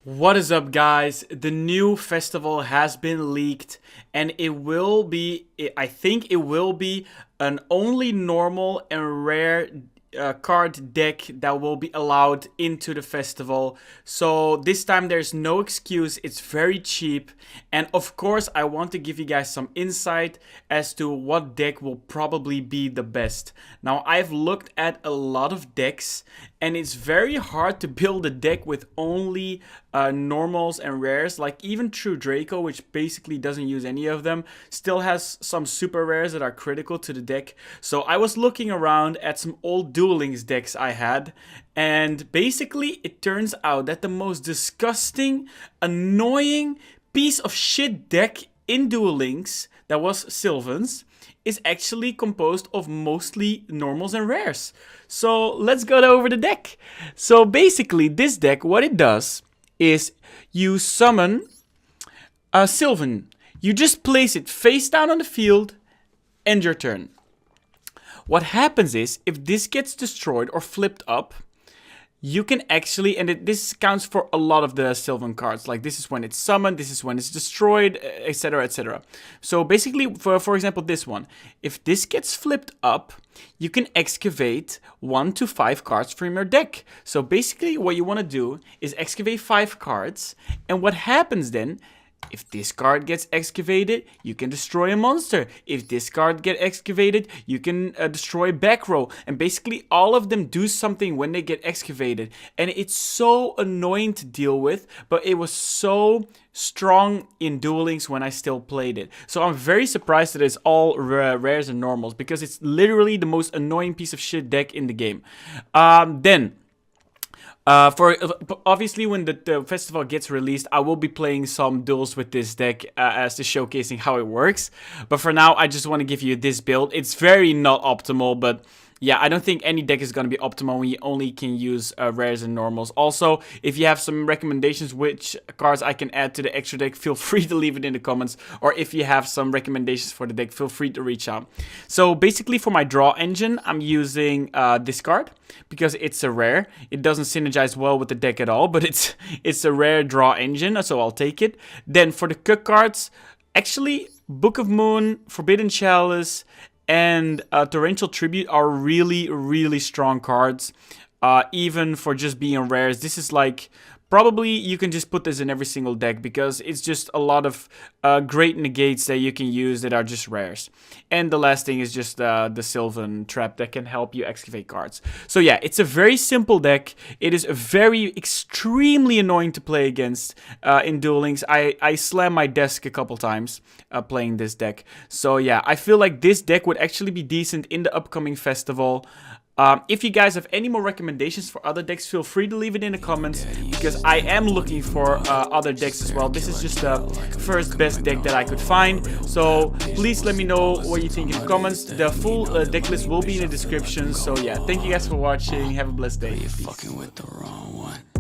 What is up, guys? The new festival has been leaked, and it will be, I think it will be an only normal and rare card deck that will be allowed into the festival. So this time there's no excuse, it's very cheap, and of course I want to give you guys some insight as to what deck will probably be the best. Now, I've looked at a lot of decks and it's very hard to build a deck with only normals and rares. Like even True Draco, which basically doesn't use any of them, still has some super rares that are critical to the deck. So I was looking around at some old Duel Links decks I had, and basically it turns out that the most disgusting, annoying piece of shit deck in Duel Links, that was Sylvan's, is actually composed of mostly normals and rares. So let's go over the deck. So basically this deck, what it does is you summon a Sylvan. You just place it face down on the field, end your turn. What happens is, if this gets destroyed or flipped up, you can actually, and this counts for a lot of the Sylvan cards, like this is when it's summoned, this is when it's destroyed, etc, etc. So basically, for example, this one, if this gets flipped up, you can excavate 1 to 5 cards from your deck. So basically what you want to do is excavate 5 cards, and what happens then, if this card gets excavated, you can destroy a monster. If this card gets excavated, you can destroy a back row. And basically all of them do something when they get excavated. And it's so annoying to deal with, but it was so strong in Duel Links when I still played it. So I'm very surprised that it's all rares and normals, because it's literally the most annoying piece of shit deck in the game. Obviously, when the festival gets released, I will be playing some duels with this deck as to showcasing how it works. But for now, I just want to give you this build. It's very not optimal, but yeah, I don't think any deck is going to be optimal when you only can use rares and normals. Also, if you have some recommendations which cards I can add to the extra deck, feel free to leave it in the comments. Or if you have some recommendations for the deck, feel free to reach out. So basically for my draw engine, I'm using this card because it's a rare. It doesn't synergize well with the deck at all, but it's a rare draw engine, so I'll take it. Then for the cook cards, actually Book of Moon, Forbidden Chalice, and Torrential Tribute are really strong cards, even for just being rares. This is like, probably you can just put this in every single deck because it's just a lot of great negates that you can use that are just rares. And the last thing is just the Sylvan trap that can help you excavate cards. So yeah, it's a very simple deck. It is very extremely annoying to play against in Duel Links. I slammed my desk a couple times playing this deck. So yeah, I feel like this deck would actually be decent in the upcoming festival. If you guys have any more recommendations for other decks, feel free to leave it in the comments, because I am looking for other decks as well. This is just the first best deck that I could find, so please let me know what you think in the comments. The full deck list will be in the description. So yeah, thank you guys for watching. Have a blessed day. You're fucking with the wrong one.